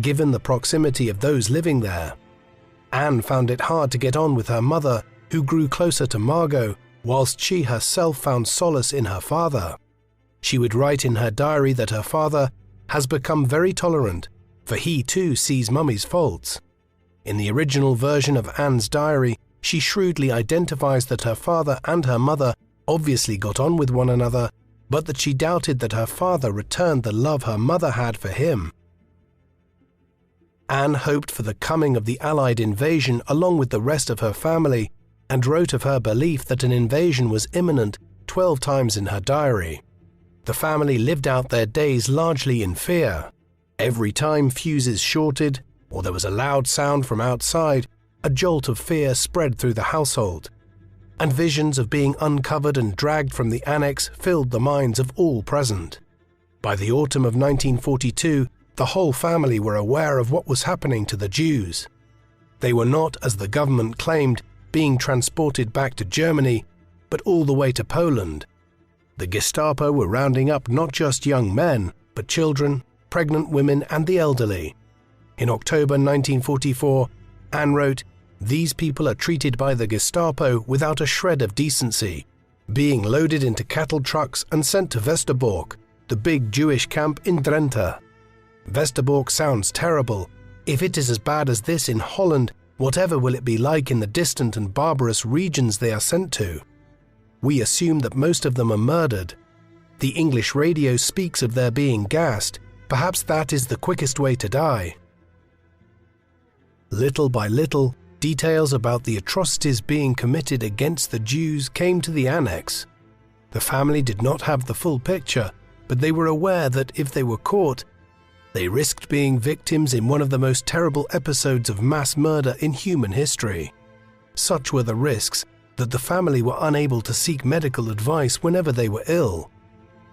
given the proximity of those living there. Anne found it hard to get on with her mother, who grew closer to Margot, whilst she herself found solace in her father. She would write in her diary that her father has become very tolerant, for he too sees Mummy's faults. In the original version of Anne's diary, she shrewdly identifies that her father and her mother obviously got on with one another, but that she doubted that her father returned the love her mother had for him. Anne hoped for the coming of the Allied invasion along with the rest of her family, and wrote of her belief that an invasion was imminent 12 times in her diary. The family lived out their days largely in fear. Every time fuses shorted, or there was a loud sound from outside, a jolt of fear spread through the household, and visions of being uncovered and dragged from the annex filled the minds of all present. By the autumn of 1942, the whole family were aware of what was happening to the Jews. They were not, as the government claimed, being transported back to Germany, but all the way to Poland. The Gestapo were rounding up not just young men, but children, pregnant women, and the elderly. In October 1944, Anne wrote, "These people are treated by the Gestapo without a shred of decency, being loaded into cattle trucks and sent to Westerbork, the big Jewish camp in Drenthe. Westerbork sounds terrible. If it is as bad as this in Holland, whatever will it be like in the distant and barbarous regions they are sent to? We assume that most of them are murdered. The English radio speaks of their being gassed. Perhaps that is the quickest way to die." Little by little, details about the atrocities being committed against the Jews came to the annex. The family did not have the full picture, but they were aware that if they were caught, they risked being victims in one of the most terrible episodes of mass murder in human history. Such were the risks that the family were unable to seek medical advice whenever they were ill.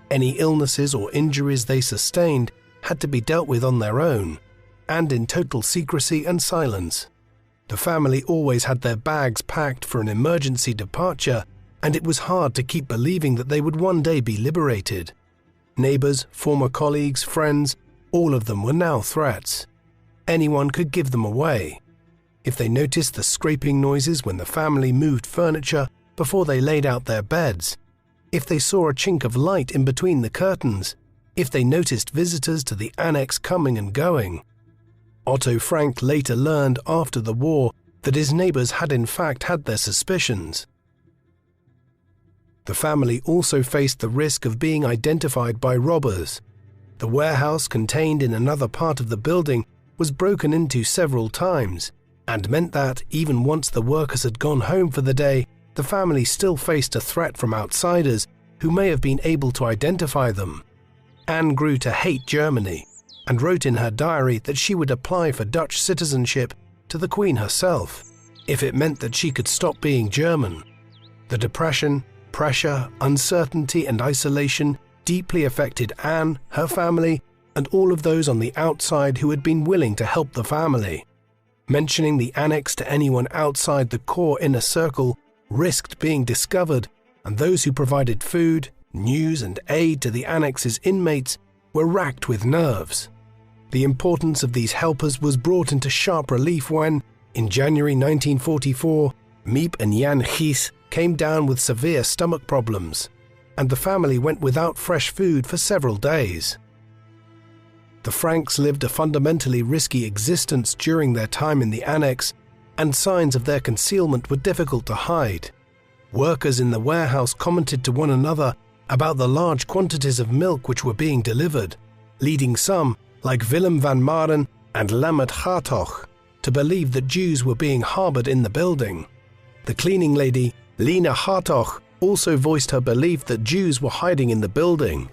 Any illnesses or injuries they sustained had to be dealt with on their own, and in total secrecy and silence. The family always had their bags packed for an emergency departure, and it was hard to keep believing that they would one day be liberated. Neighbors, former colleagues, friends, all of them were now threats. Anyone could give them away. If they noticed the scraping noises when the family moved furniture before they laid out their beds, if they saw a chink of light in between the curtains, if they noticed visitors to the annex coming and going. Otto Frank later learned after the war that his neighbors had in fact had their suspicions. The family also faced the risk of being identified by robbers. The warehouse contained in another part of the building was broken into several times, and meant that, even once the workers had gone home for the day, the family still faced a threat from outsiders who may have been able to identify them. Anne grew to hate Germany, and wrote in her diary that she would apply for Dutch citizenship to the Queen herself, if it meant that she could stop being German. The depression, pressure, uncertainty and isolation deeply affected Anne, her family, and all of those on the outside who had been willing to help the family. Mentioning the annex to anyone outside the core inner circle risked being discovered, and those who provided food, news and aid to the annex's inmates were racked with nerves. The importance of these helpers was brought into sharp relief when, in January 1944, Miep and Jan Gies came down with severe stomach problems, and the family went without fresh food for several days. The Franks lived a fundamentally risky existence during their time in the annex, and signs of their concealment were difficult to hide. Workers in the warehouse commented to one another about the large quantities of milk which were being delivered, leading some, like Willem van Maren and Lambert Hartog, to believe that Jews were being harbored in the building. The cleaning lady, Lena Hartog, also voiced her belief that Jews were hiding in the building.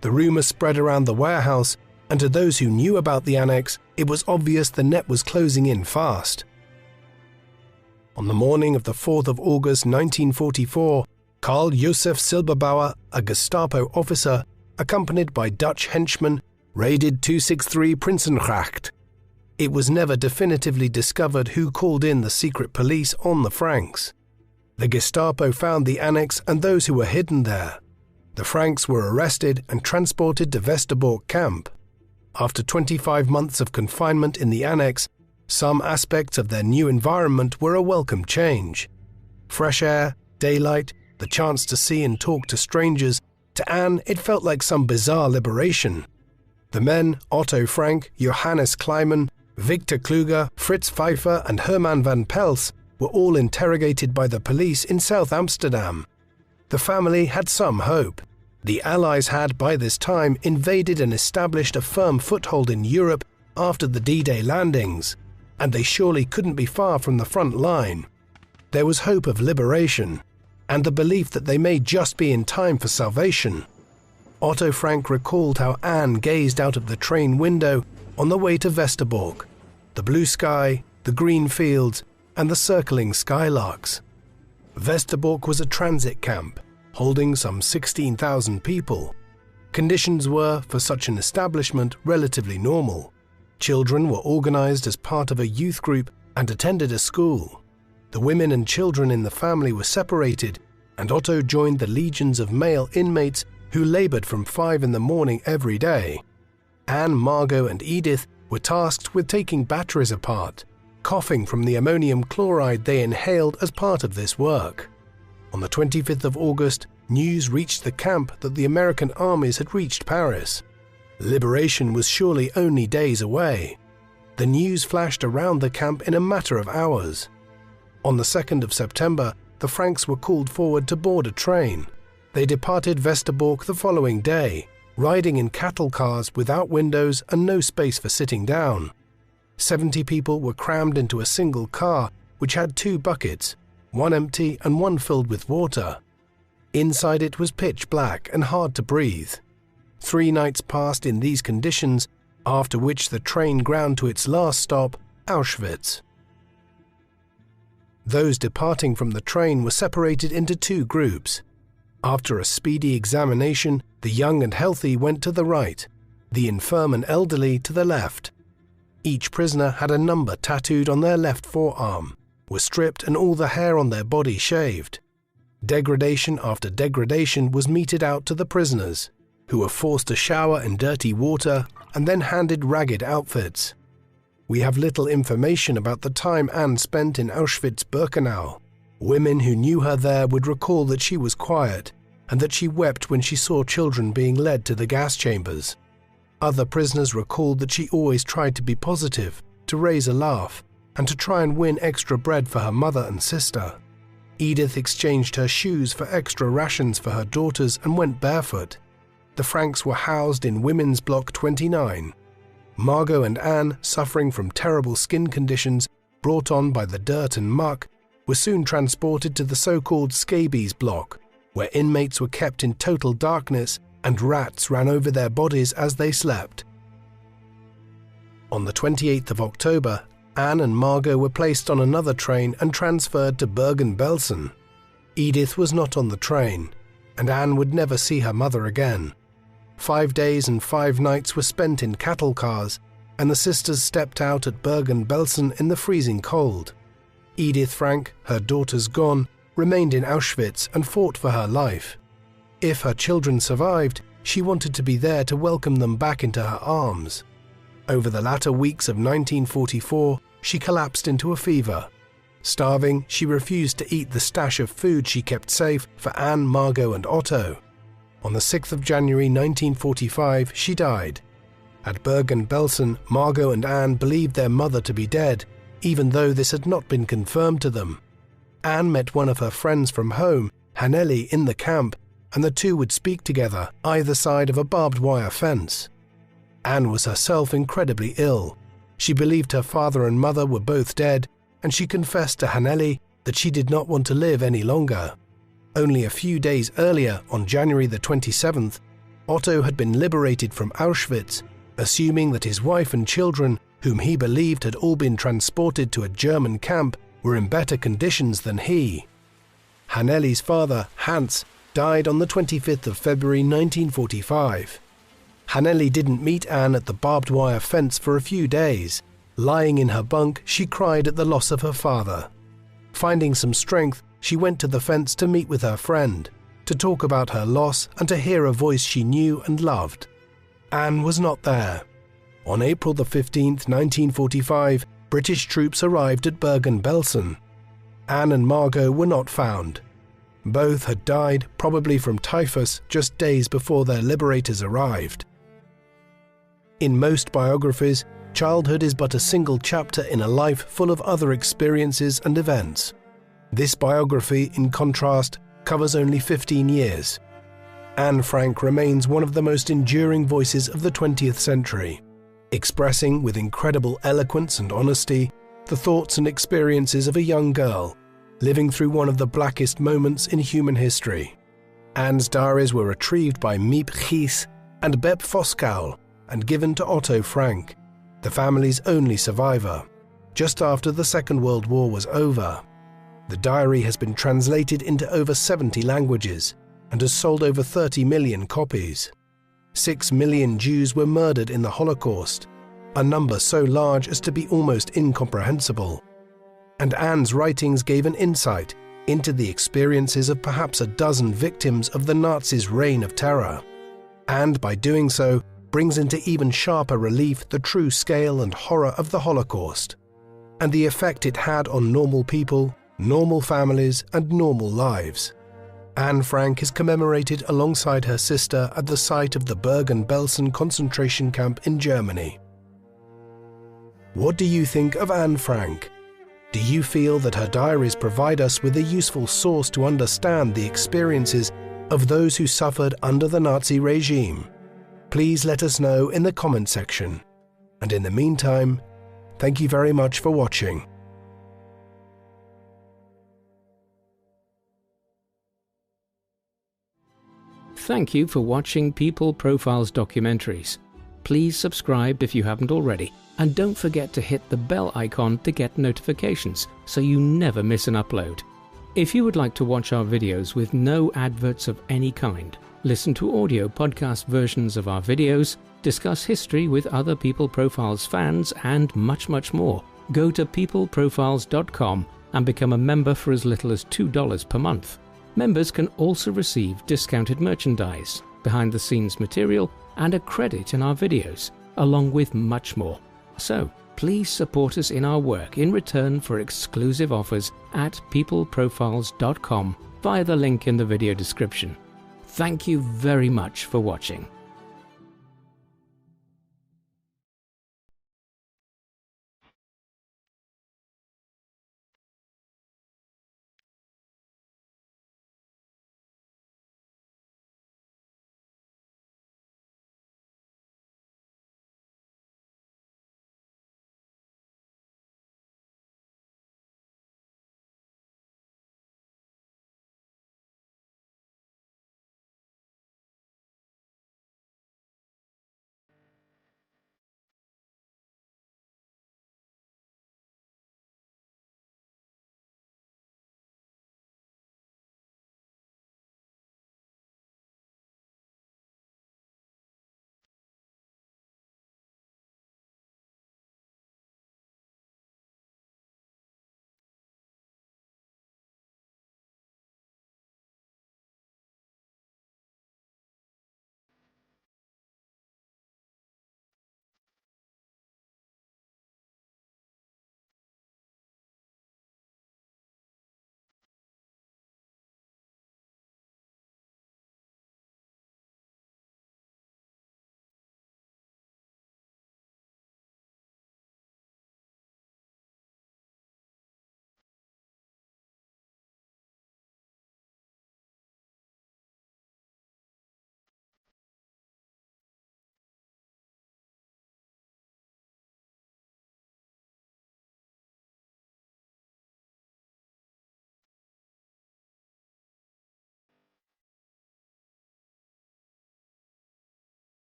The rumor spread around the warehouse, and to those who knew about the annex, it was obvious the net was closing in fast. On the morning of the 4th of August 1944, Karl Josef Silberbauer, a Gestapo officer, accompanied by Dutch henchmen, raided 263 Prinsengracht. It was never definitively discovered who called in the secret police on the Franks. The Gestapo found the annex and those who were hidden there. The Franks were arrested and transported to Westerbork camp. After 25 months of confinement in the annex, some aspects of their new environment were a welcome change. Fresh air, daylight, the chance to see and talk to strangers, to Anne it felt like some bizarre liberation. The men, Otto Frank, Johannes Kleiman, Victor Kluger, Fritz Pfeiffer and Herman van Pels were all interrogated by the police in South Amsterdam. The family had some hope. The Allies had by this time invaded and established a firm foothold in Europe after the D-Day landings, and they surely couldn't be far from the front line. There was hope of liberation, and the belief that they may just be in time for salvation. Otto Frank recalled how Anne gazed out of the train window on the way to Westerbork, the blue sky, the green fields, and the circling skylarks. Westerbork was a transit camp, holding some 16,000 people. Conditions were, for such an establishment, relatively normal. Children were organized as part of a youth group and attended a school. The women and children in the family were separated, and Otto joined the legions of male inmates who labored from 5 in the morning every day. Anne, Margot and Edith were tasked with taking batteries apart, coughing from the ammonium chloride they inhaled as part of this work. On the 25th of August, news reached the camp that the American armies had reached Paris. Liberation was surely only days away. The news flashed around the camp in a matter of hours. On the 2nd of September, the Franks were called forward to board a train. They departed Westerbork the following day, riding in cattle cars without windows and no space for sitting down. 70 people were crammed into a single car, which had 2 buckets, one empty and one filled with water. Inside it was pitch black and hard to breathe. 3 nights passed in these conditions, after which the train ground to its last stop, Auschwitz. Those departing from the train were separated into 2 groups. After a speedy examination, the young and healthy went to the right, the infirm and elderly to the left. Each prisoner had a number tattooed on their left forearm, were stripped and all the hair on their body shaved. Degradation after degradation was meted out to the prisoners, who were forced to shower in dirty water and then handed ragged outfits. We have little information about the time Anne spent in Auschwitz-Birkenau. Women who knew her there would recall that she was quiet and that she wept when she saw children being led to the gas chambers. Other prisoners recalled that she always tried to be positive, to raise a laugh, and to try and win extra bread for her mother and sister. Edith exchanged her shoes for extra rations for her daughters and went barefoot. The Franks were housed in Women's Block 29. Margot and Anne, suffering from terrible skin conditions brought on by the dirt and muck, were soon transported to the so-called scabies block, where inmates were kept in total darkness and rats ran over their bodies as they slept. On the 28th of October, Anne and Margot were placed on another train and transferred to Bergen-Belsen. Edith was not on the train, and Anne would never see her mother again. 5 days and 5 nights were spent in cattle cars, and the sisters stepped out at Bergen-Belsen in the freezing cold. Edith Frank, her daughters gone, remained in Auschwitz and fought for her life. If her children survived, she wanted to be there to welcome them back into her arms. Over the latter weeks of 1944, she collapsed into a fever. Starving, she refused to eat the stash of food she kept safe for Anne, Margot and Otto. On the 6th of January 1945, she died. At Bergen-Belsen, Margot and Anne believed their mother to be dead, even though this had not been confirmed to them. Anne met one of her friends from home, Hanneli, in the camp, and the two would speak together either side of a barbed wire fence. Anne was herself incredibly ill. She believed her father and mother were both dead, and she confessed to Hanneli that she did not want to live any longer. Only a few days earlier, on January the 27th, Otto had been liberated from Auschwitz, assuming that his wife and children, whom he believed had all been transported to a German camp, were in better conditions than he. Hanneli's father, Hans, died on the 25th of February 1945. Hanneli didn't meet Anne at the barbed wire fence for a few days. Lying in her bunk, she cried at the loss of her father. Finding some strength, she went to the fence to meet with her friend, to talk about her loss and to hear a voice she knew and loved. Anne was not there. On April the 15th, 1945, British troops arrived at Bergen-Belsen. Anne and Margot were not found. Both had died, probably from typhus, just days before their liberators arrived. In most biographies, childhood is but a single chapter in a life full of other experiences and events. This biography, in contrast, covers only 15 years. Anne Frank remains one of the most enduring voices of the 20th century, expressing with incredible eloquence and honesty the thoughts and experiences of a young girl living through one of the blackest moments in human history. Anne's diaries were retrieved by Miep Gies and Bep Voskuil and given to Otto Frank, the family's only survivor, just after the Second World War was over. The diary has been translated into over 70 languages and has sold over 30 million copies. 6 million Jews were murdered in the Holocaust, a number so large as to be almost incomprehensible. And Anne's writings gave an insight into the experiences of perhaps a dozen victims of the Nazis' reign of terror, and by doing so brings into even sharper relief the true scale and horror of the Holocaust, and the effect it had on normal people, normal families, and normal lives. Anne Frank is commemorated alongside her sister at the site of the Bergen-Belsen concentration camp in Germany. What do you think of Anne Frank? Do you feel that her diaries provide us with a useful source to understand the experiences of those who suffered under the Nazi regime? Please let us know in the comment section. And in the meantime, thank you very much for watching. Thank you for watching People Profiles Documentaries. Please subscribe if you haven't already, and don't forget to hit the bell icon to get notifications so you never miss an upload. If you would like to watch our videos with no adverts of any kind, listen to audio podcast versions of our videos, discuss history with other People Profiles fans, and much, much more. Go to peopleprofiles.com and become a member for as little as $2 per month. Members can also receive discounted merchandise, behind-the-scenes material, and a credit in our videos, along with much more. So, please support us in our work in return for exclusive offers at peopleprofiles.com via the link in the video description. Thank you very much for watching.